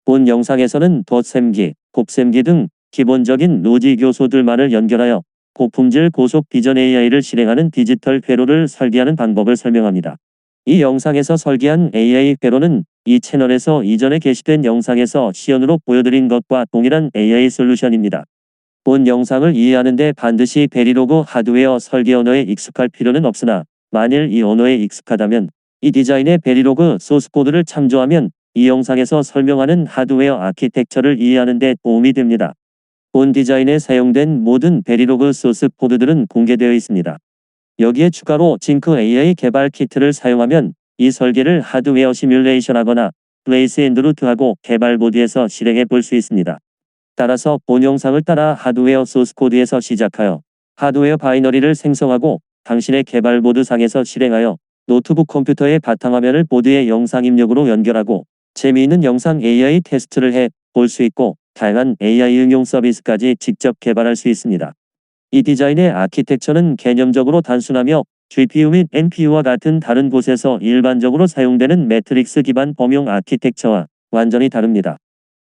본 영상에서는 덧셈기, 곱셈기 등 기본적인 로직 요소들만을 연결하여 고품질 고속 비전 AI를 실행하는 디지털 회로를 설계하는 방법을 설명합니다. 이 영상에서 설계한 AI 회로는 이 채널에서 이전에 게시된 영상에서 시연으로 보여드린 것과 동일한 AI 솔루션입니다. 본 영상을 이해하는 데 반드시 베리로그 하드웨어 설계 언어에 익숙할 필요는 없으나 만일 이 언어에 익숙하다면 이 디자인의 베리로그 소스코드를 참조하면 이 영상에서 설명하는 하드웨어 아키텍처를 이해하는 데 도움이 됩니다. 본 디자인에 사용된 모든 베리로그 소스 코드들은 공개되어 있습니다. 여기에 추가로 징크 AI 개발 키트를 사용하면 이 설계를 하드웨어 시뮬레이션하거나 플레이스 앤드 루트하고 개발 모드에서 실행해 볼 수 있습니다. 따라서 본 영상을 따라 하드웨어 소스 코드에서 시작하여 하드웨어 바이너리를 생성하고 당신의 개발 모드 상에서 실행하여 노트북 컴퓨터의 바탕화면을 보드의 영상 입력으로 연결하고 재미있는 영상 AI 테스트를 해 볼 수 있고 다양한 AI 응용 서비스까지 직접 개발할 수 있습니다. 이 디자인의 아키텍처는 개념적으로 단순하며 GPU 및 NPU와 같은 다른 곳에서 일반적으로 사용되는 매트릭스 기반 범용 아키텍처와 완전히 다릅니다.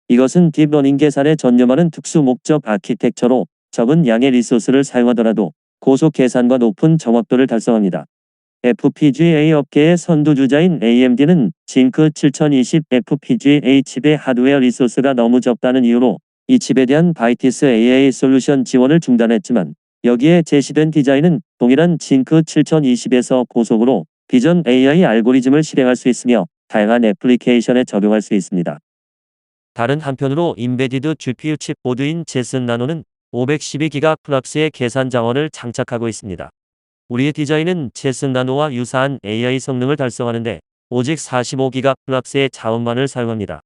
이것은 딥러닝 계산에 전념하는 특수 목적 아키텍처로 적은 양의 리소스를 사용하더라도 고속 계산과 높은 정확도를 달성합니다. FPGA 업계의 선두주자인 AMD는 징크 7020 FPGA 칩의 하드웨어 리소스가 너무 적다는 이유로 이 칩에 대한 바이티스 AI 솔루션 지원을 중단했지만 여기에 제시된 디자인은 동일한 징크 7020에서 고속으로 비전 AI 알고리즘을 실행할 수 있으며 다양한 애플리케이션에 적용할 수 있습니다. 다른 한편으로 인베디드 GPU 칩 보드인 제슨 나노는 512기가 플럭스의 계산 자원을 장착하고 있습니다. 우리의 디자인은 제슨 나노와 유사한 AI 성능을 달성하는데 오직 45기가 플럭스의 자원만을 사용합니다.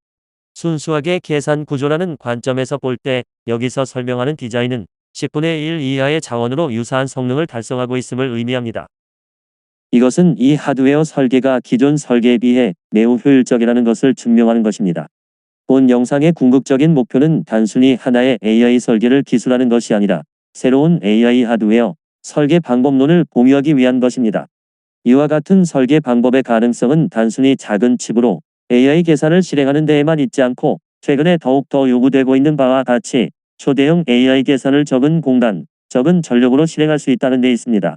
순수하게 계산 구조라는 관점에서 볼 때 여기서 설명하는 디자인은 10분의 1 이하의 자원으로 유사한 성능을 달성하고 있음을 의미합니다. 이것은 이 하드웨어 설계가 기존 설계에 비해 매우 효율적이라는 것을 증명하는 것입니다. 본 영상의 궁극적인 목표는 단순히 하나의 AI 설계를 기술하는 것이 아니라 새로운 AI 하드웨어 설계 방법론을 공유하기 위한 것입니다. 이와 같은 설계 방법의 가능성은 단순히 작은 칩으로 AI 계산을 실행하는 데에만 있지 않고 최근에 더욱더 요구되고 있는 바와 같이 초대형 AI 계산을 적은 공간, 적은 전력으로 실행할 수 있다는 데 있습니다.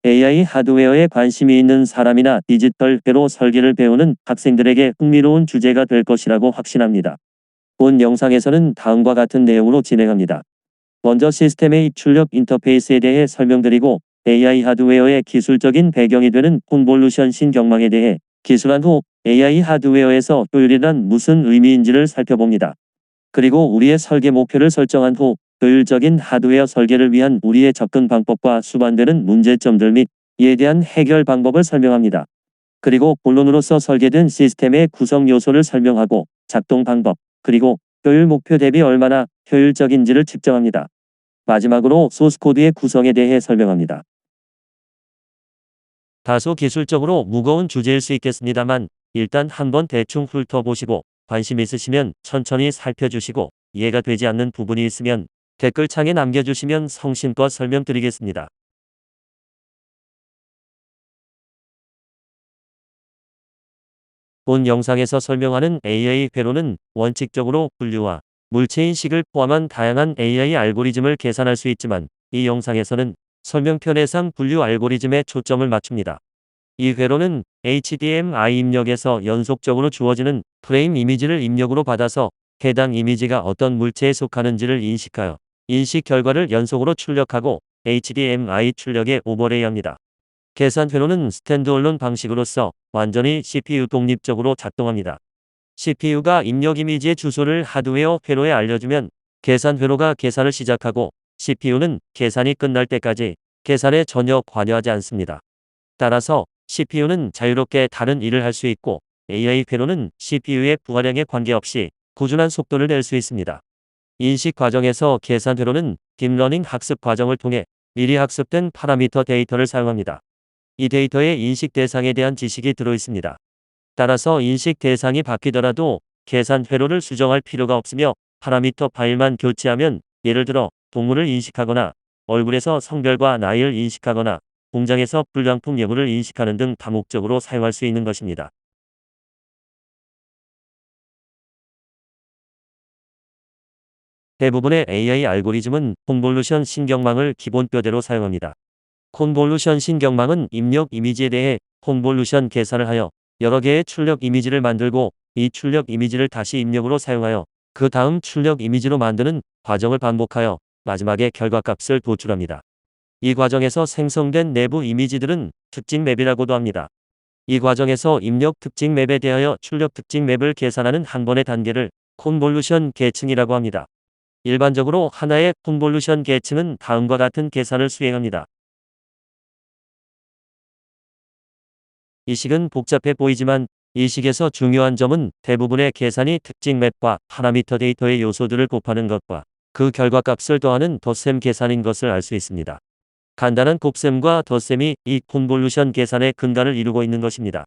AI 하드웨어에 관심이 있는 사람이나 디지털 회로 설계를 배우는 학생들에게 흥미로운 주제가 될 것이라고 확신합니다. 본 영상에서는 다음과 같은 내용으로 진행합니다. 먼저 시스템의 입출력 인터페이스에 대해 설명드리고 AI 하드웨어의 기술적인 배경이 되는 콘볼루션 신경망에 대해 기술한 후 AI 하드웨어에서 효율이란 무슨 의미인지를 살펴봅니다. 그리고 우리의 설계 목표를 설정한 후 효율적인 하드웨어 설계를 위한 우리의 접근 방법과 수반되는 문제점들 및 이에 대한 해결 방법을 설명합니다. 그리고 본론으로서 설계된 시스템의 구성 요소를 설명하고 작동 방법, 그리고 효율 목표 대비 얼마나 효율적인지를 측정합니다. 마지막으로 소스코드의 구성에 대해 설명합니다. 다소 기술적으로 무거운 주제일 수 있겠습니다만 일단 한번 대충 훑어보시고 관심 있으시면 천천히 살펴주시고 이해가 되지 않는 부분이 있으면 댓글창에 남겨주시면 성심껏 설명드리겠습니다. 본 영상에서 설명하는 AI 회로는 원칙적으로 분류와 물체인식을 포함한 다양한 AI 알고리즘을 계산할 수 있지만 이 영상에서는 설명편에상 분류 알고리즘에 초점을 맞춥니다. 이 회로는 HDMI 입력에서 연속적으로 주어지는 프레임 이미지를 입력으로 받아서 해당 이미지가 어떤 물체에 속하는지를 인식하여 인식 결과를 연속으로 출력하고 HDMI 출력에 오버레이합니다. 계산 회로는 스탠드얼론 방식으로서 완전히 CPU 독립적으로 작동합니다. CPU가 입력 이미지의 주소를 하드웨어 회로에 알려주면 계산 회로가 계산을 시작하고 CPU는 계산이 끝날 때까지 계산에 전혀 관여하지 않습니다. 따라서 CPU는 자유롭게 다른 일을 할 수 있고 AI 회로는 CPU의 부하량에 관계없이 꾸준한 속도를 낼 수 있습니다. 인식 과정에서 계산 회로는 딥러닝 학습 과정을 통해 미리 학습된 파라미터 데이터를 사용합니다. 이 데이터에 인식 대상에 대한 지식이 들어 있습니다. 따라서 인식 대상이 바뀌더라도 계산 회로를 수정할 필요가 없으며 파라미터 파일만 교체하면 예를 들어 동물을 인식하거나 얼굴에서 성별과 나이를 인식하거나 공장에서 불량품 여부를 인식하는 등 다목적으로 사용할 수 있는 것입니다. 대부분의 AI 알고리즘은 콘볼루션 신경망을 기본 뼈대로 사용합니다. 콘볼루션 신경망은 입력 이미지에 대해 콘볼루션 계산을 하여 여러 개의 출력 이미지를 만들고 이 출력 이미지를 다시 입력으로 사용하여 그 다음 출력 이미지로 만드는 과정을 반복하여 마지막에 결과값을 도출합니다. 이 과정에서 생성된 내부 이미지들은 특징 맵이라고도 합니다. 이 과정에서 입력 특징 맵에 대하여 출력 특징 맵을 계산하는 한 번의 단계를 콘볼루션 계층이라고 합니다. 일반적으로 하나의 콘볼루션 계층은 다음과 같은 계산을 수행합니다. 이 식은 복잡해 보이지만 이 식에서 중요한 점은 대부분의 계산이 특징 맵과 파라미터 데이터의 요소들을 곱하는 것과 그 결과값을 더하는 덧셈 계산인 것을 알 수 있습니다. 간단한 곱셈과 덧셈이 이 콘볼루션 계산의 근간을 이루고 있는 것입니다.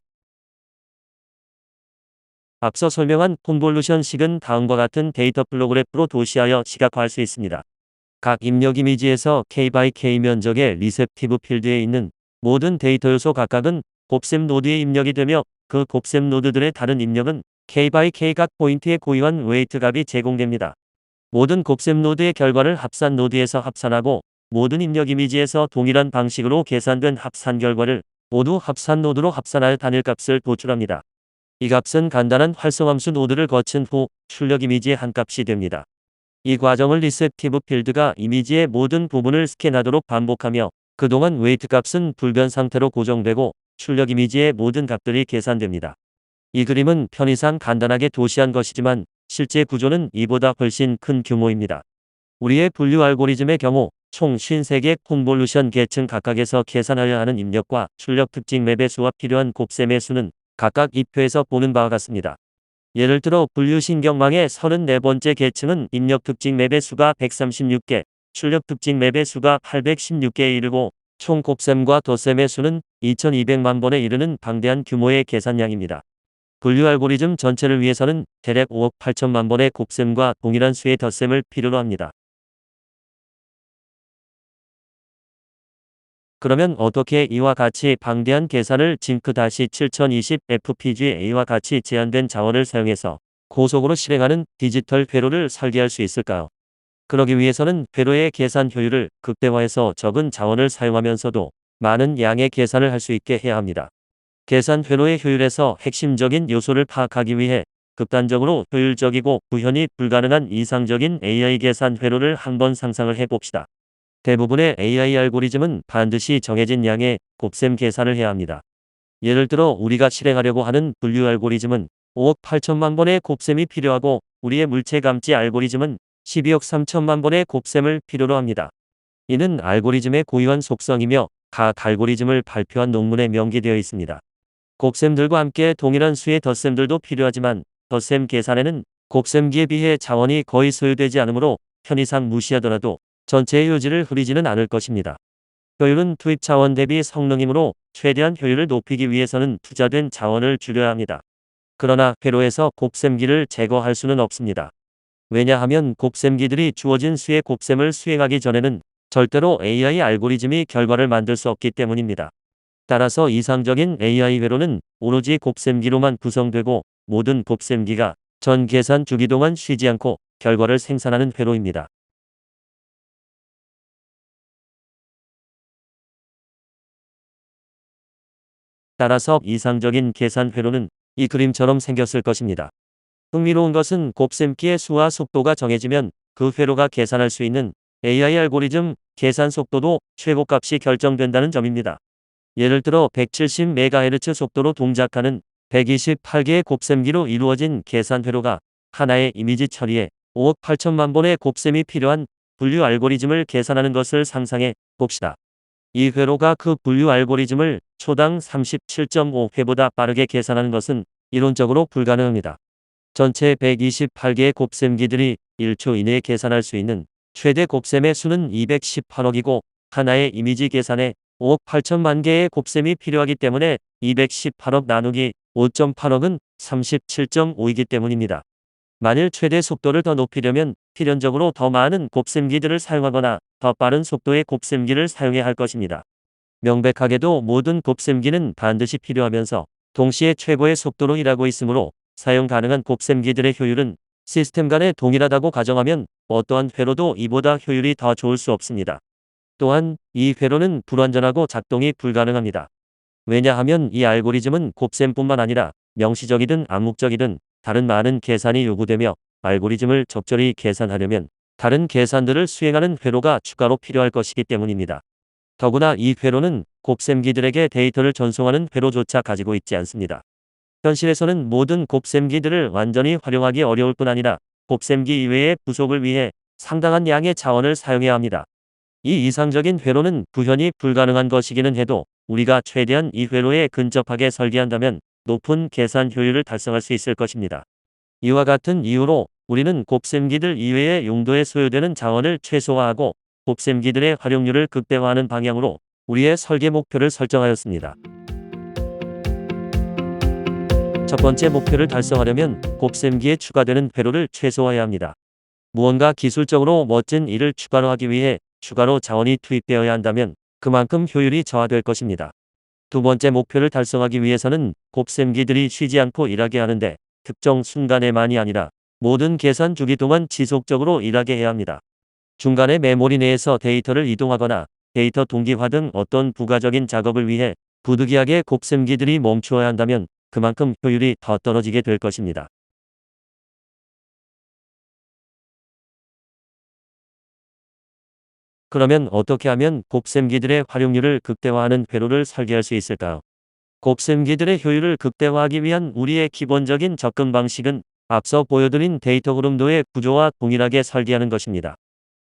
앞서 설명한 콘볼루션 식은 다음과 같은 데이터 플로그래프로 도시하여 시각화할 수 있습니다. 각 입력 이미지에서 K/K 면적의 리셉티브 필드에 있는 모든 데이터 요소 각각은 곱셈 노드의 입력이 되며 그 곱셈 노드들의 다른 입력은 K/K 각 포인트에 고유한 웨이트 값이 제공됩니다. 모든 곱셈 노드의 결과를 합산 노드에서 합산하고 모든 입력 이미지에서 동일한 방식으로 계산된 합산 결과를 모두 합산 노드로 합산하여 단일값을 도출합니다. 이 값은 간단한 활성함수 노드를 거친 후 출력 이미지의 한 값이 됩니다. 이 과정을 리셉티브 필드가 이미지의 모든 부분을 스캔하도록 반복하며 그동안 웨이트 값은 불변 상태로 고정되고 출력 이미지의 모든 값들이 계산됩니다. 이 그림은 편의상 간단하게 도시한 것이지만 실제 구조는 이보다 훨씬 큰 규모입니다. 우리의 분류 알고리즘의 경우 총 53개 콘볼루션 계층 각각에서 계산하여 하는 입력과 출력 특징 맵의 수와 필요한 곱셈의 수는 각각 이 표에서 보는 바와 같습니다. 예를 들어 분류 신경망의 34번째 계층은 입력 특징 맵의 수가 136개, 출력 특징 맵의 수가 816개에 이르고 총 곱셈과 덧셈의 수는 2200만 번에 이르는 방대한 규모의 계산량입니다. 분류 알고리즘 전체를 위해서는 대략 5억 8천만 번의 곱셈과 동일한 수의 덧셈을 필요로 합니다. 그러면 어떻게 이와 같이 방대한 계산을 징크-7020 FPGA와 같이 제한된 자원을 사용해서 고속으로 실행하는 디지털 회로를 설계할 수 있을까요? 그러기 위해서는 회로의 계산 효율을 극대화해서 적은 자원을 사용하면서도 많은 양의 계산을 할 수 있게 해야 합니다. 계산 회로의 효율에서 핵심적인 요소를 파악하기 위해 극단적으로 효율적이고 구현이 불가능한 이상적인 AI 계산 회로를 한번 상상을 해봅시다. 대부분의 AI 알고리즘은 반드시 정해진 양의 곱셈 계산을 해야 합니다. 예를 들어 우리가 실행하려고 하는 분류 알고리즘은 5억 8천만 번의 곱셈이 필요하고 우리의 물체 감지 알고리즘은 12억 3천만 번의 곱셈을 필요로 합니다. 이는 알고리즘의 고유한 속성이며 각 알고리즘을 발표한 논문에 명기되어 있습니다. 곱셈들과 함께 동일한 수의 덧셈들도 필요하지만 덧셈 계산에는 곱셈기에 비해 자원이 거의 소요되지 않으므로 편의상 무시하더라도 전체의 요지를 흐리지는 않을 것입니다. 효율은 투입 자원 대비 성능이므로 최대한 효율을 높이기 위해서는 투자된 자원을 줄여야 합니다. 그러나 회로에서 곱셈기를 제거할 수는 없습니다. 왜냐하면 곱셈기들이 주어진 수의 곱셈을 수행하기 전에는 절대로 AI 알고리즘이 결과를 만들 수 없기 때문입니다. 따라서 이상적인 AI 회로는 오로지 곱셈기로만 구성되고 모든 곱셈기가 전 계산 주기 동안 쉬지 않고 결과를 생산하는 회로입니다. 따라서 이상적인 계산 회로는 이 그림처럼 생겼을 것입니다. 흥미로운 것은 곱셈기의 수와 속도가 정해지면 그 회로가 계산할 수 있는 AI 알고리즘 계산 속도도 최고값이 결정된다는 점입니다. 예를 들어 170MHz 속도로 동작하는 128개의 곱셈기로 이루어진 계산 회로가 하나의 이미지 처리에 5억 8천만 번의 곱셈이 필요한 분류 알고리즘을 계산하는 것을 상상해 봅시다. 이 회로가 그 분류 알고리즘을 초당 37.5회보다 빠르게 계산하는 것은 이론적으로 불가능합니다. 전체 128개의 곱셈기들이 1초 이내에 계산할 수 있는 최대 곱셈의 수는 218억이고 하나의 이미지 계산에 5억 8천만 개의 곱셈이 필요하기 때문에 218억 나누기 5.8억은 37.5이기 때문입니다. 만일 최대 속도를 더 높이려면 필연적으로 더 많은 곱셈기들을 사용하거나 더 빠른 속도의 곱셈기를 사용해야 할 것입니다. 명백하게도 모든 곱셈기는 반드시 필요하면서 동시에 최고의 속도로 일하고 있으므로 사용 가능한 곱셈기들의 효율은 시스템 간에 동일하다고 가정하면 어떠한 회로도 이보다 효율이 더 좋을 수 없습니다. 또한 이 회로는 불완전하고 작동이 불가능합니다. 왜냐하면 이 알고리즘은 곱셈뿐만 아니라 명시적이든 암묵적이든 다른 많은 계산이 요구되며 알고리즘을 적절히 계산하려면 다른 계산들을 수행하는 회로가 추가로 필요할 것이기 때문입니다. 더구나 이 회로는 곱셈기들에게 데이터를 전송하는 회로조차 가지고 있지 않습니다. 현실에서는 모든 곱셈기들을 완전히 활용하기 어려울 뿐 아니라 곱셈기 이외의 부속을 위해 상당한 양의 자원을 사용해야 합니다. 이 이상적인 회로는 구현이 불가능한 것이기는 해도 우리가 최대한 이 회로에 근접하게 설계한다면 높은 계산 효율을 달성할 수 있을 것입니다. 이와 같은 이유로 우리는 곱셈기들 이외의 용도에 소요되는 자원을 최소화하고 곱셈기들의 활용률을 극대화하는 방향으로 우리의 설계 목표를 설정하였습니다. 첫 번째 목표를 달성하려면 곱셈기에 추가되는 회로를 최소화해야 합니다. 무언가 기술적으로 멋진 일을 추가로 하기 위해 추가로 자원이 투입되어야 한다면 그만큼 효율이 저하될 것입니다. 두 번째 목표를 달성하기 위해서는 곱셈기들이 쉬지 않고 일하게 하는데 특정 순간에만이 아니라 모든 계산 주기 동안 지속적으로 일하게 해야 합니다. 중간에 메모리 내에서 데이터를 이동하거나 데이터 동기화 등 어떤 부가적인 작업을 위해 부득이하게 곱셈기들이 멈추어야 한다면 그만큼 효율이 더 떨어지게 될 것입니다. 그러면 어떻게 하면 곱셈기들의 활용률을 극대화하는 회로를 설계할 수 있을까요? 곱셈기들의 효율을 극대화하기 위한 우리의 기본적인 접근 방식은 앞서 보여드린 데이터 흐름도의 구조와 동일하게 설계하는 것입니다.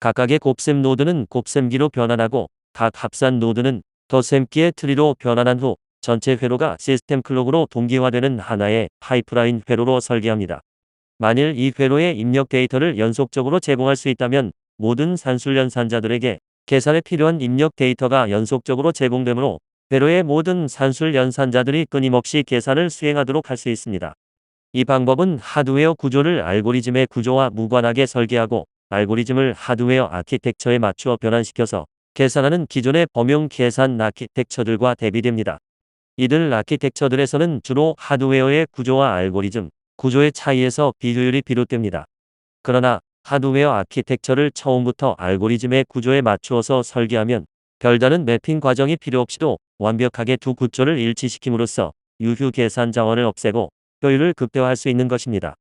각각의 곱셈 노드는 곱셈기로 변환하고 각 합산 노드는 덧셈기의 트리로 변환한 후 전체 회로가 시스템 클록으로 동기화되는 하나의 파이프라인 회로로 설계합니다. 만일 이 회로에 입력 데이터를 연속적으로 제공할 수 있다면 모든 산술 연산자들에게 계산에 필요한 입력 데이터가 연속적으로 제공되므로 회로의 모든 산술 연산자들이 끊임없이 계산을 수행하도록 할 수 있습니다. 이 방법은 하드웨어 구조를 알고리즘의 구조와 무관하게 설계하고 알고리즘을 하드웨어 아키텍처에 맞추어 변환시켜서 계산하는 기존의 범용 계산 아키텍처들과 대비됩니다. 이들 아키텍처들에서는 주로 하드웨어의 구조와 알고리즘, 구조의 차이에서 비효율이 비롯됩니다. 그러나 하드웨어 아키텍처를 처음부터 알고리즘의 구조에 맞추어서 설계하면 별다른 매핑 과정이 필요 없이도 완벽하게 두 구조를 일치시킴으로써 유휴 계산 자원을 없애고 효율을 극대화할 수 있는 것입니다.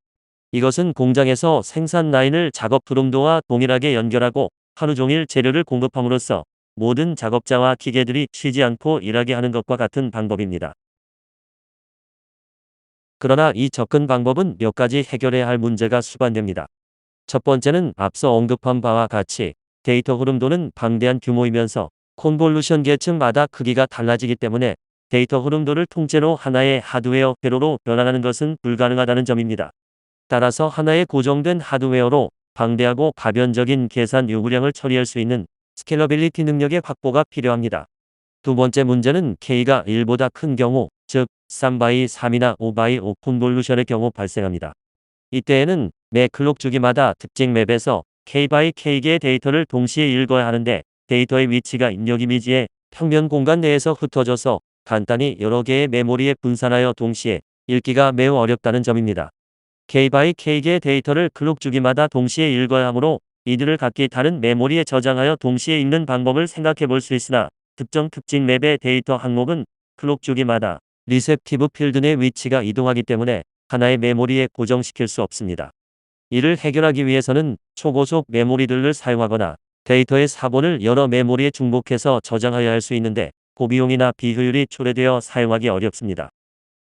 이것은 공장에서 생산 라인을 작업 흐름도와 동일하게 연결하고 하루 종일 재료를 공급함으로써 모든 작업자와 기계들이 쉬지 않고 일하게 하는 것과 같은 방법입니다. 그러나 이 접근 방법은 몇 가지 해결해야 할 문제가 수반됩니다. 첫 번째는 앞서 언급한 바와 같이 데이터 흐름도는 방대한 규모이면서 콘볼루션 계층마다 크기가 달라지기 때문에 데이터 흐름도를 통째로 하나의 하드웨어 회로로 변환하는 것은 불가능하다는 점입니다. 따라서 하나의 고정된 하드웨어로 방대하고 가변적인 계산 요구량을 처리할 수 있는 스케일러빌리티 능력의 확보가 필요합니다. 두 번째 문제는 K가 1보다 큰 경우, 즉 3x3이나 5x5 콘볼루션의 경우 발생합니다. 이때에는 매 클록 주기마다 특징 맵에서 K/K개의 데이터를 동시에 읽어야 하는데 데이터의 위치가 입력 이미지의 평면 공간 내에서 흩어져서 간단히 여러 개의 메모리에 분산하여 동시에 읽기가 매우 어렵다는 점입니다. K/K개의 데이터를 클록 주기마다 동시에 읽어야 하므로 이들을 각기 다른 메모리에 저장하여 동시에 읽는 방법을 생각해 볼 수 있으나 특정 특징 맵의 데이터 항목은 클록 주기마다 리셉티브 필드 내 위치가 이동하기 때문에 하나의 메모리에 고정시킬 수 없습니다. 이를 해결하기 위해서는 초고속 메모리들을 사용하거나 데이터의 사본을 여러 메모리에 중복해서 저장하여야 할 수 있는데 고비용이나 비효율이 초래되어 사용하기 어렵습니다.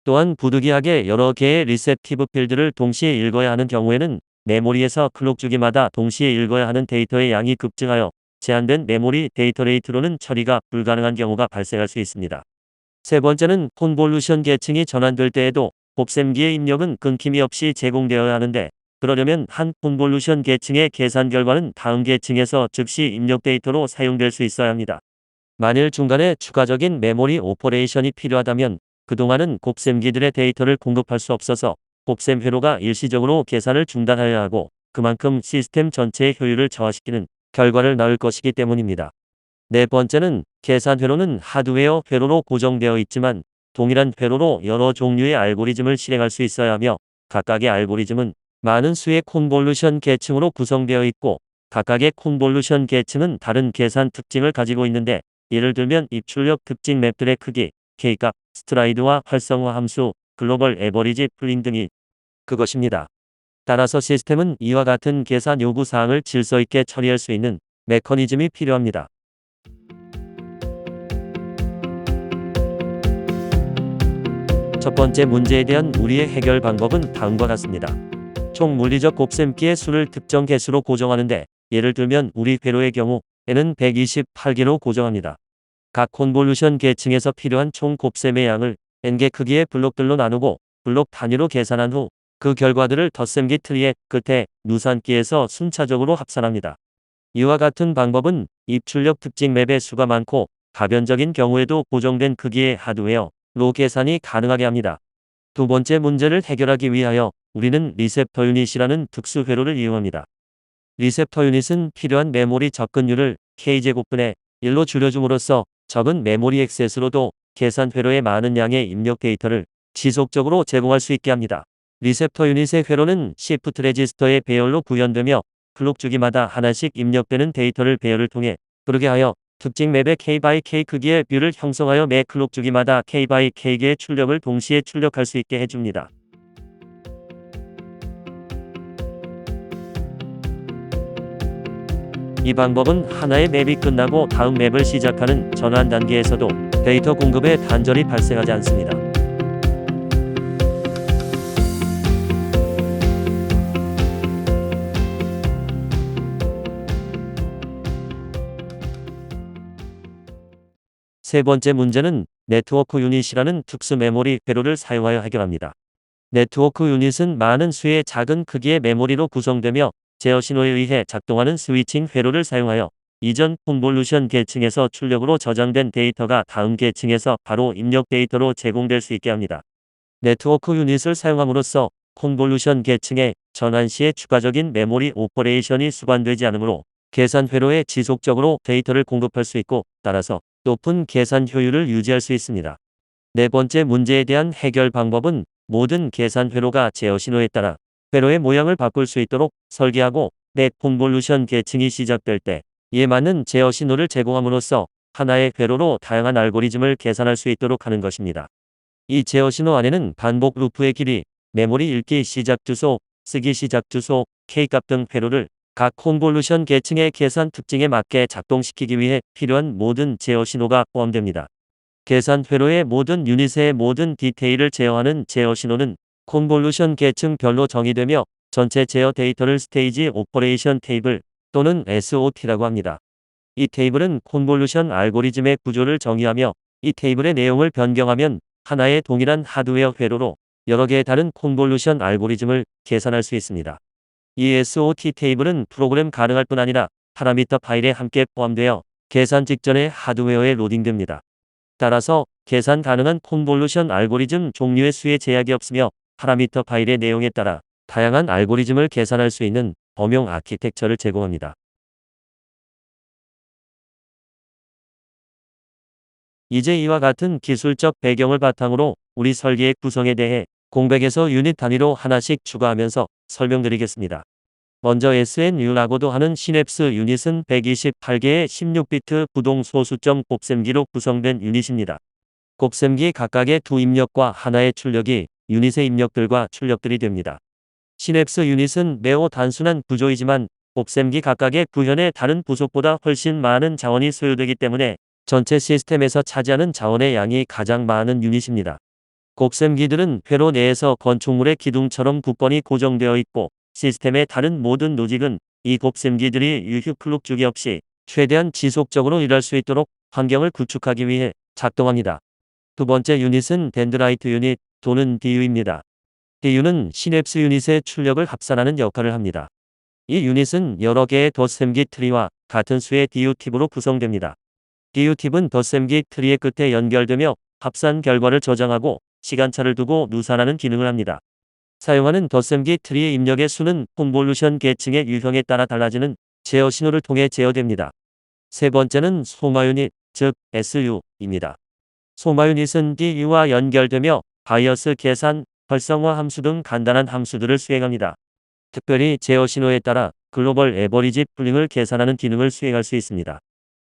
또한 부득이하게 여러 개의 리셉티브 필드를 동시에 읽어야 하는 경우에는 메모리에서 클록 주기마다 동시에 읽어야 하는 데이터의 양이 급증하여 제한된 메모리 데이터 레이트로는 처리가 불가능한 경우가 발생할 수 있습니다. 세 번째는 콘볼루션 계층이 전환될 때에도 곱셈기의 입력은 끊김이 없이 제공되어야 하는데 그러려면 한 콘볼루션 계층의 계산 결과는 다음 계층에서 즉시 입력 데이터로 사용될 수 있어야 합니다. 만일 중간에 추가적인 메모리 오퍼레이션이 필요하다면 그동안은 곱셈기들의 데이터를 공급할 수 없어서 곱셈 회로가 일시적으로 계산을 중단하여야 하고 그만큼 시스템 전체의 효율을 저하시키는 결과를 낳을 것이기 때문입니다. 네 번째는 계산 회로는 하드웨어 회로로 고정되어 있지만 동일한 회로로 여러 종류의 알고리즘을 실행할 수 있어야 하며 각각의 알고리즘은 많은 수의 콘볼루션 계층으로 구성되어 있고 각각의 콘볼루션 계층은 다른 계산 특징을 가지고 있는데 예를 들면 입출력 특징 맵들의 크기, K값, 스트라이드와 활성화 함수, 글로벌 에버리지 플린 등이 그것입니다. 따라서 시스템은 이와 같은 계산 요구 사항을 질서 있게 처리할 수 있는 메커니즘이 필요합니다. 첫 번째 문제에 대한 우리의 해결 방법은 다음과 같습니다. 총 물리적 곱셈기의 수를 특정 개수로 고정하는데 예를 들면 우리 회로의 경우 n은 128개로 고정합니다. 각 콘볼루션 계층에서 필요한 총 곱셈의 양을 n개 크기의 블록들로 나누고 블록 단위로 계산한 후 그 결과들을 덧셈기 트리의 끝에 누산기에서 순차적으로 합산합니다. 이와 같은 방법은 입출력 특징 맵의 수가 많고 가변적인 경우에도 고정된 크기의 하드웨어로 계산이 가능하게 합니다. 두 번째 문제를 해결하기 위하여 우리는 리셉터 유닛이라는 특수 회로를 이용합니다. 리셉터 유닛은 필요한 메모리 접근율을 K제곱분의 1로 줄여줌으로써 적은 메모리 액세스로도 계산 회로의 많은 양의 입력 데이터를 지속적으로 제공할 수 있게 합니다. 리셉터 유닛의 회로는 시프트 레지스터의 배열로 구현되며 클록 주기마다 하나씩 입력되는 데이터를 배열을 통해 그러게 하여 특징 맵의 K/K 크기의 뷰를 형성하여 매 클록 주기마다 K/K개의 출력을 동시에 출력할 수 있게 해줍니다. 이 방법은 하나의 맵이 끝나고 다음 맵을 시작하는 전환 단계에서도 데이터 공급에 단절이 발생하지 않습니다. 세 번째 문제는 네트워크 유닛이라는 특수 메모리 회로를 사용하여 해결합니다. 네트워크 유닛은 많은 수의 작은 크기의 메모리로 구성되며 제어 신호에 의해 작동하는 스위칭 회로를 사용하여 이전 콘볼루션 계층에서 출력으로 저장된 데이터가 다음 계층에서 바로 입력 데이터로 제공될 수 있게 합니다. 네트워크 유닛을 사용함으로써 콘볼루션 계층의 전환 시에 추가적인 메모리 오퍼레이션이 수반되지 않으므로 계산 회로에 지속적으로 데이터를 공급할 수 있고 따라서 높은 계산 효율을 유지할 수 있습니다. 네 번째 문제에 대한 해결 방법은 모든 계산 회로가 제어 신호에 따라 회로의 모양을 바꿀 수 있도록 설계하고 매 콘볼루션 계층이 시작될 때 이에 맞는 제어 신호를 제공함으로써 하나의 회로로 다양한 알고리즘을 계산할 수 있도록 하는 것입니다. 이 제어 신호 안에는 반복 루프의 길이, 메모리 읽기 시작 주소, 쓰기 시작 주소, K값 등 회로를 각 콘볼루션 계층의 계산 특징에 맞게 작동시키기 위해 필요한 모든 제어 신호가 포함됩니다. 계산 회로의 모든 유닛의 모든 디테일을 제어하는 제어 신호는 콘볼루션 계층별로 정의되며 전체 제어 데이터를 스테이지 오퍼레이션 테이블 또는 SOT라고 합니다. 이 테이블은 콘볼루션 알고리즘의 구조를 정의하며 이 테이블의 내용을 변경하면 하나의 동일한 하드웨어 회로로 여러 개의 다른 콘볼루션 알고리즘을 계산할 수 있습니다. 이 SOT 테이블은 프로그램 가능할 뿐 아니라 파라미터 파일에 함께 포함되어 계산 직전에 하드웨어에 로딩됩니다. 따라서 계산 가능한 콘볼루션 알고리즘 종류의 수에 제약이 없으며 파라미터 파일의 내용에 따라 다양한 알고리즘을 계산할 수 있는 범용 아키텍처를 제공합니다. 이제 이와 같은 기술적 배경을 바탕으로 우리 설계의 구성에 대해 공백에서 유닛 단위로 하나씩 추가하면서 설명드리겠습니다. 먼저 SNU라고도 하는 시냅스 유닛은 128개의 16비트 부동 소수점 곱셈기로 구성된 유닛입니다. 곱셈기 각각의 두 입력과 하나의 출력이 유닛의 입력들과 출력들이 됩니다. 시냅스 유닛은 매우 단순한 구조이지만 곱셈기 각각의 구현의 다른 부속보다 훨씬 많은 자원이 소요되기 때문에 전체 시스템에서 차지하는 자원의 양이 가장 많은 유닛입니다. 곱셈기들은 회로 내에서 건축물의 기둥처럼 굳건히 고정되어 있고 시스템의 다른 모든 로직은 이 곱셈기들이 유휴 클록 주기 없이 최대한 지속적으로 일할 수 있도록 환경을 구축하기 위해 작동합니다. 두 번째 유닛은 덴드라이트 유닛 또는 DU입니다. DU는 시냅스 유닛의 출력을 합산하는 역할을 합니다. 이 유닛은 여러 개의 덧셈기 트리와 같은 수의 DU 팁으로 구성됩니다. DU 팁은 덧셈기 트리의 끝에 연결되며 합산 결과를 저장하고 시간차를 두고 누산하는 기능을 합니다. 사용하는 덧셈기 트리의 입력의 수는 콘볼루션 계층의 유형에 따라 달라지는 제어 신호를 통해 제어됩니다. 세 번째는 소마 유닛, 즉 SU입니다. 소마 유닛은 DU와 연결되며 바이어스 계산, 활성화 함수 등 간단한 함수들을 수행합니다. 특별히 제어 신호에 따라 글로벌 에버리지 풀링을 계산하는 기능을 수행할 수 있습니다.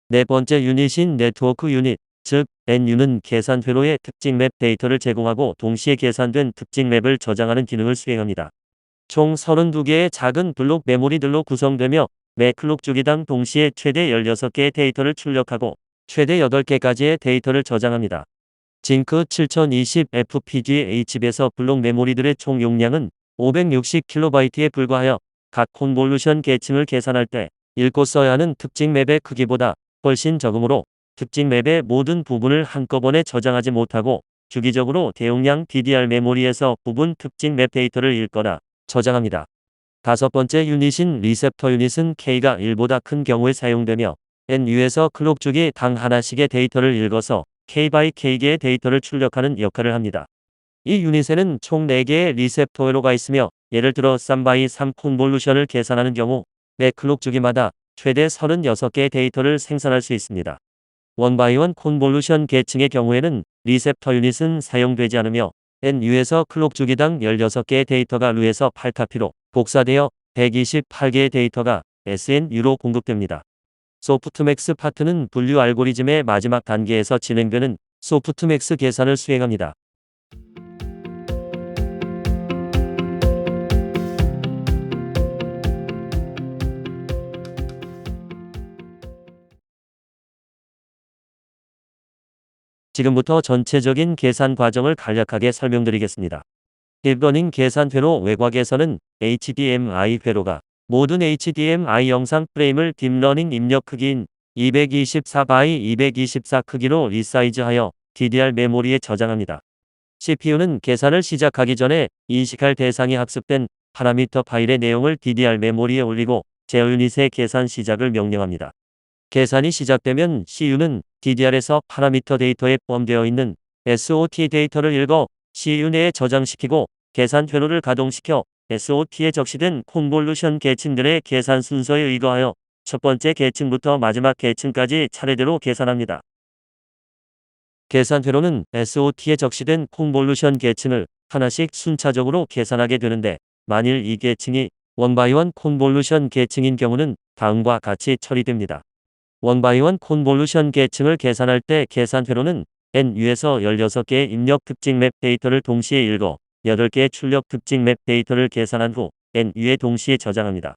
네 번째 유닛인 네트워크 유닛, 즉 NU는 계산 회로의 특징 맵 데이터를 제공하고 동시에 계산된 특징 맵을 저장하는 기능을 수행합니다. 총 32개의 작은 블록 메모리들로 구성되며 매 클록 주기당 동시에 최대 16개의 데이터를 출력하고 최대 8개까지의 데이터를 저장합니다. 징크 7020 FPGA 칩에서 블록 메모리들의 총 용량은 560KB에 불과하여 각 콘볼루션 계층을 계산할 때 읽고 써야 하는 특징 맵의 크기보다 훨씬 적으므로 특징 맵의 모든 부분을 한꺼번에 저장하지 못하고 주기적으로 대용량 DDR 메모리에서 부분 특징 맵 데이터를 읽거나 저장합니다. 다섯 번째 유닛인 리셉터 유닛은 K가 1보다 큰 경우에 사용되며 NU에서 클록 주기 당 하나씩의 데이터를 읽어서 K/K개의 데이터를 출력하는 역할을 합니다. 이 유닛에는 총 4개의 리셉터 회로가 있으며 예를 들어 3x3 콘볼루션을 계산하는 경우 매 클록 주기마다 최대 36개의 데이터를 생산할 수 있습니다. 1x1 콘볼루션 계층의 경우에는 리셉터 유닛은 사용되지 않으며 NU에서 클록 주기당 16개의 데이터가 루에서 8카피로 복사되어 128개의 데이터가 SNU로 공급됩니다. 소프트맥스 파트는 분류 알고리즘의 마지막 단계에서 진행되는 소프트맥스 계산을 수행합니다. 지금부터 전체적인 계산 과정을 간략하게 설명드리겠습니다. 딥러닝 계산 회로 외곽에서는 HDMI 회로가 모든 HDMI 영상 프레임을 딥러닝 입력 크기인 224x224 크기로 리사이즈하여 DDR 메모리에 저장합니다. CPU는 계산을 시작하기 전에 인식할 대상이 학습된 파라미터 파일의 내용을 DDR 메모리에 올리고 제어 유닛의 계산 시작을 명령합니다. 계산이 시작되면 CU는 DDR에서 파라미터 데이터에 포함되어 있는 SOT 데이터를 읽어 CU 내에 저장시키고 계산 회로를 가동시켜 SOT에 적시된 콘볼루션 계층들의 계산 순서에 의거하여 첫 번째 계층부터 마지막 계층까지 차례대로 계산합니다. 계산 회로는 SOT에 적시된 콘볼루션 계층을 하나씩 순차적으로 계산하게 되는데 만일 이 계층이 1x1 콘볼루션 계층인 경우는 다음과 같이 처리됩니다. 1x1 콘볼루션 계층을 계산할 때 계산 회로는 NU에서 16개의 입력 특징 맵 데이터를 동시에 읽어 8개의 출력 특징 맵 데이터를 계산한 후 NU에 동시에 저장합니다.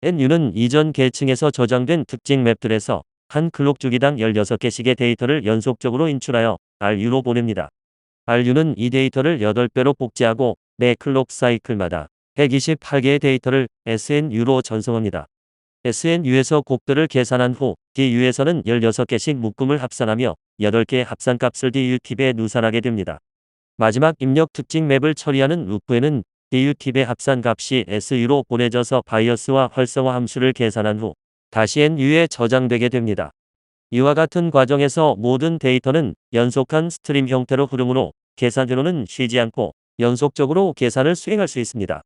NU는 이전 계층에서 저장된 특징 맵들에서 한 클록 주기당 16개씩의 데이터를 연속적으로 인출하여 RU로 보냅니다. RU는 이 데이터를 8배로 복제하고 매 클록 사이클마다 128개의 데이터를 SNU로 전송합니다. SNU에서 곱들을 계산한 후 DU에서는 16개씩 묶음을 합산하며 8개의 합산값을 DU팁에 누산하게 됩니다. 마지막 입력 특징 맵을 처리하는 루프에는 DU팁의 합산값이 SU로 보내져서 바이어스와 활성화 함수를 계산한 후 다시 NU에 저장되게 됩니다. 이와 같은 과정에서 모든 데이터는 연속한 스트림 형태로 흐르므로 계산 회로는 쉬지 않고 연속적으로 계산을 수행할 수 있습니다.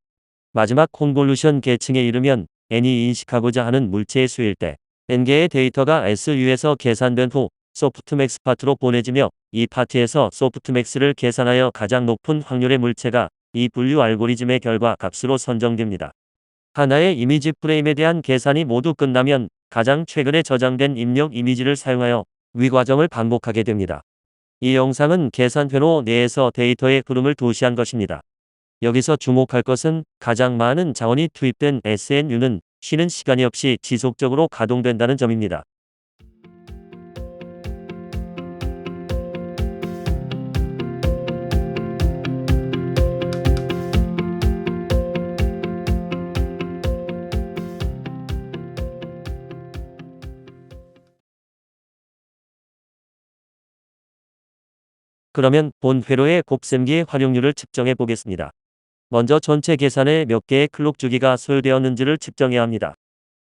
마지막 콘볼루션 계층에 이르면 N이 인식하고자 하는 물체의 수일 때 N개의 데이터가 SU에서 계산된 후 소프트맥스 파트로 보내지며 이 파트에서 소프트맥스를 계산하여 가장 높은 확률의 물체가 이 분류 알고리즘의 결과 값으로 선정됩니다. 하나의 이미지 프레임에 대한 계산이 모두 끝나면 가장 최근에 저장된 입력 이미지를 사용하여 위 과정을 반복하게 됩니다. 이 영상은 계산 회로 내에서 데이터의 흐름을 도시한 것입니다. 여기서 주목할 것은 가장 많은 자원이 투입된 SNU는 쉬는 시간이 없이 지속적으로 가동된다는 점입니다. 그러면 본 회로의 곱셈기의 활용률을 측정해 보겠습니다. 먼저 전체 계산에 몇 개의 클록 주기가 소요되었는지를 측정해야 합니다.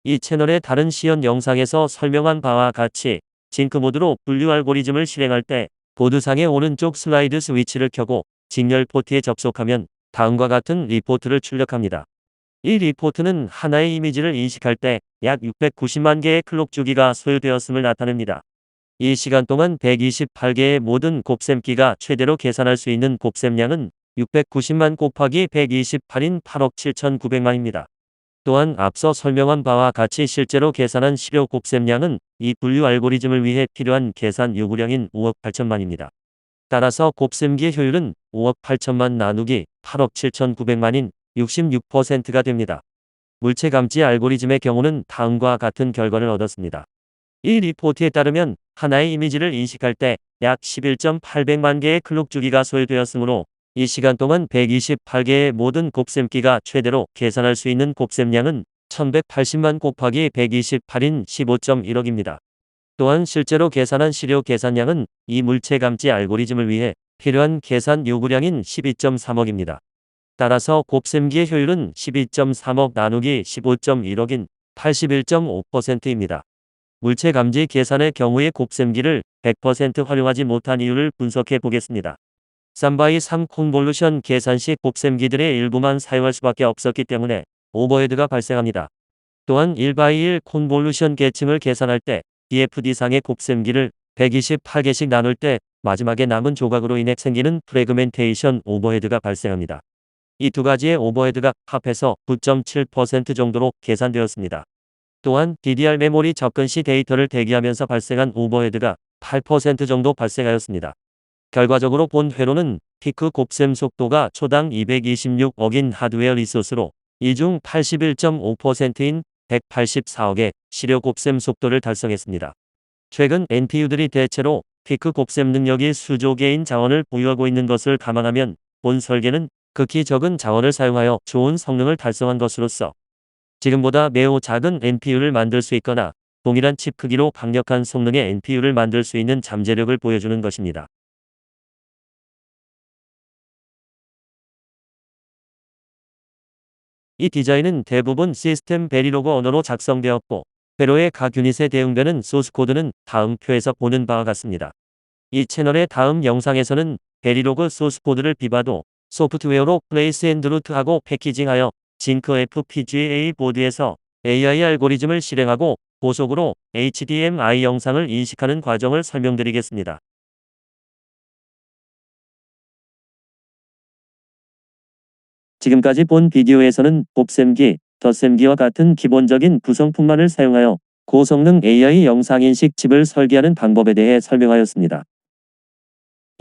이 채널의 다른 시연 영상에서 설명한 바와 같이 징크 모드로 분류 알고리즘을 실행할 때 보드상의 오른쪽 슬라이드 스위치를 켜고 직렬 포트에 접속하면 다음과 같은 리포트를 출력합니다. 이 리포트는 하나의 이미지를 인식할 때 약 690만 개의 클록 주기가 소요되었음을 나타냅니다. 이 시간 동안 128개의 모든 곱셈기가 최대로 계산할 수 있는 곱셈량은 690만 곱하기 128인 8억 7,900만입니다. 또한 앞서 설명한 바와 같이 실제로 계산한 시료 곱셈량은 이 분류 알고리즘을 위해 필요한 계산 요구량인 5억 8천만입니다. 따라서 곱셈기의 효율은 5억 8천만 나누기 8억 7,900만인 66%가 됩니다. 물체 감지 알고리즘의 경우는 다음과 같은 결과를 얻었습니다. 이 리포트에 따르면 하나의 이미지를 인식할 때 약 11.800만 개의 클록 주기가 소요되었으므로 이 시간 동안 128개의 모든 곱셈기가 최대로 계산할 수 있는 곱셈량은 1180만 곱하기 128인 15.1억입니다. 또한 실제로 계산한 시료 계산량은 이 물체 감지 알고리즘을 위해 필요한 계산 요구량인 12.3억입니다. 따라서 곱셈기의 효율은 12.3억 나누기 15.1억인 81.5%입니다. 물체 감지 계산의 경우에 곱셈기를 100% 활용하지 못한 이유를 분석해 보겠습니다. 3x3 콘볼루션 계산 시 곱셈기들의 일부만 사용할 수밖에 없었기 때문에 오버헤드가 발생합니다. 또한 1x1 콘볼루션 계층을 계산할 때 DFD상의 곱셈기를 128개씩 나눌 때 마지막에 남은 조각으로 인해 생기는 프래그멘테이션 오버헤드가 발생합니다. 이 두 가지의 오버헤드가 합해서 9.7% 정도로 계산되었습니다. 또한 DDR 메모리 접근 시 데이터를 대기하면서 발생한 오버헤드가 8% 정도 발생하였습니다. 결과적으로 본 회로는 피크 곱셈 속도가 초당 226억인 하드웨어 리소스로 이 중 81.5%인 184억의 시료 곱셈 속도를 달성했습니다. 최근 NPU들이 대체로 피크 곱셈 능력이 수조 개인 자원을 보유하고 있는 것을 감안하면 본 설계는 극히 적은 자원을 사용하여 좋은 성능을 달성한 것으로서 지금보다 매우 작은 NPU를 만들 수 있거나 동일한 칩 크기로 강력한 성능의 NPU를 만들 수 있는 잠재력을 보여주는 것입니다. 이 디자인은 대부분 시스템 베리로그 언어로 작성되었고 회로의 각 유닛에 대응되는 소스코드는 다음 표에서 보는 바와 같습니다. 이 채널의 다음 영상에서는 베리로그 소스코드를 비바도 소프트웨어로 플레이스 앤드 루트하고 패키징하여 징크 FPGA 보드에서 AI 알고리즘을 실행하고 고속으로 HDMI 영상을 인식하는 과정을 설명드리겠습니다. 지금까지 본 비디오에서는 곱셈기, 덧셈기와 같은 기본적인 구성품만을 사용하여 고성능 AI 영상인식 칩을 설계하는 방법에 대해 설명하였습니다.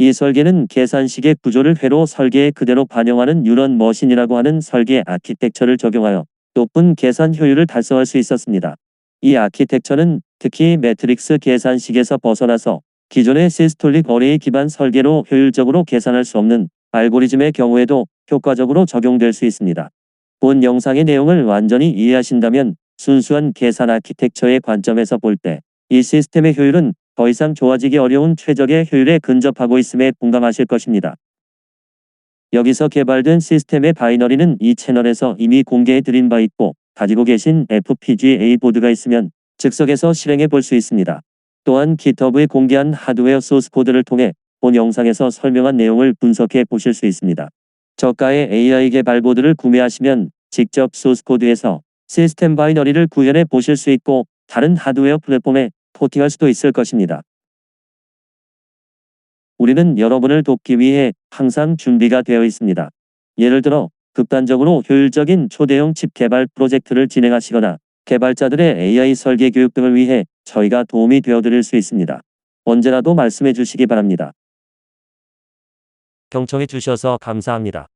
이 설계는 계산식의 구조를 회로 설계에 그대로 반영하는 뉴런 머신이라고 하는 설계 아키텍처를 적용하여 높은 계산 효율을 달성할 수 있었습니다. 이 아키텍처는 특히 매트릭스 계산식에서 벗어나서 기존의 시스톨릭 어레이 기반 설계로 효율적으로 계산할 수 없는 알고리즘의 경우에도 효과적으로 적용될 수 있습니다. 본 영상의 내용을 완전히 이해하신다면 순수한 계산 아키텍처의 관점에서 볼 때 이 시스템의 효율은 더 이상 좋아지기 어려운 최적의 효율에 근접하고 있음에 공감하실 것입니다. 여기서 개발된 시스템의 바이너리는 이 채널에서 이미 공개해 드린 바 있고 가지고 계신 FPGA 보드가 있으면 즉석에서 실행해 볼 수 있습니다. 또한 GitHub에 공개한 하드웨어 소스 코드를 통해 본 영상에서 설명한 내용을 분석해 보실 수 있습니다. 저가의 AI 개발 보드를 구매하시면 직접 소스 코드에서 시스템 바이너리를 구현해 보실 수 있고 다른 하드웨어 플랫폼에 포팅할 수도 있을 것입니다. 우리는 여러분을 돕기 위해 항상 준비가 되어 있습니다. 예를 들어 극단적으로 효율적인 초대형 칩 개발 프로젝트를 진행하시거나 개발자들의 AI 설계 교육 등을 위해 저희가 도움이 되어 드릴 수 있습니다. 언제라도 말씀해 주시기 바랍니다. 경청해 주셔서 감사합니다.